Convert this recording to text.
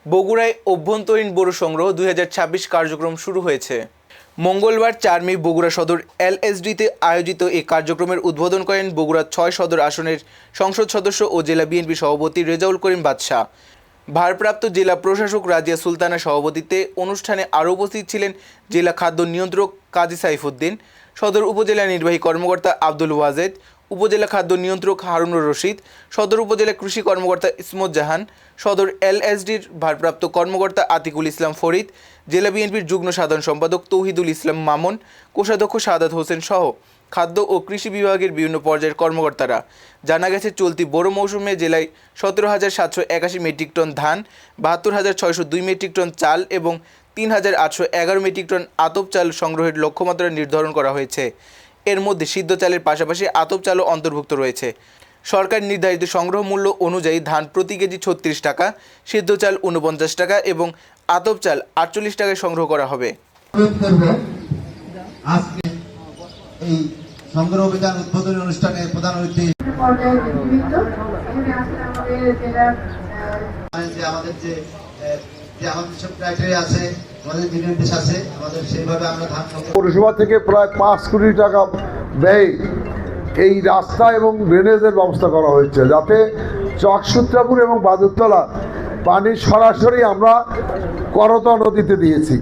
বগুড়ায় অভ্যন্তরীণ বোরো সংগ্রহ 2026 কার্যক্রম শুরু হয়েছে। মঙ্গলবার 4 মে বগুড়া সদর এলএসডিতে আয়োজিত এই কার্যক্রমের উদ্বোধন করেন বগুড়া 6 সদর আসনের সংসদ সদস্য ও জেলা বিএনপি সভাপতি রেজাউল করিম বাদশা। ভারপ্রাপ্ত জেলা প্রশাসক রাজিয়া সুলতানার সভাপতিত্বে অনুষ্ঠানে আরও উপস্থিত ছিলেন জেলা খাদ্য নিয়ন্ত্রক কাজী সাইফুদ্দিন, সদর উপজেলা নির্বাহী কর্মকর্তা আব্দুল ওয়াজেদ, উপজেলা খাদ্য নিয়ন্ত্রক হারুনুর রশিদ, সদর উপজেলা কৃষি কর্মকর্তা ইসমত জাহান, সদর এলএসডির ভারপ্রাপ্ত কর্মকর্তা আতিকুল ইসলাম ফরিদ, জেলা বিএনপির যুগ্ম সাধারণ সম্পাদক তৌহিদুল ইসলাম মামুন, কোষাধ্যক্ষ সাদাত হোসেন সহ খাদ্য ও কৃষি বিভাগের বিভিন্ন পর্যায়ের কর্মকর্তারা। জানা গেছে, চলতি বোরো মৌসুমে জেলায় 17,781 মেট্রিক টন ধান, 72,602 মেট্রিক টন চাল এবং 3,811 মেট্রিক টন আতপ চাল সংগ্রহের লক্ষ্যমাত্রা নির্ধারণ করা হয়েছে। এর মধ্যে সিদ্ধ চালের পাশাপাশি আতপ চালও অন্তর্ভুক্ত রয়েছে। সরকার নির্ধারিত সংগ্রহ মূল্য অনুযায়ী ধান প্রতি কেজি 36 টাকা, সিদ্ধ চাল 49 টাকা এবং আতপ চাল 48 টাকায় সংগ্রহ করা হবে। আজকে এই সংগ্রহ অভিযান উদ্বোধনী অনুষ্ঠানে প্রধান অতিথি আমাদের যে আমাদের সব ক্রাইটেরিয়া আছে, আমাদের যে নির্দেশ আছে, আমাদের সেইভাবে আমরা ধান পৌরসভা থেকে প্রায় 5 কোটি টাকা ব্যয় এই রাস্তা এবং ড্রেনেজের ব্যবস্থা করা হয়েছে, যাতে চকসূত্রাপুর এবং বাদুরতলা পানি সরাসরি আমরা করতোয়া নদীতে দিয়েছি।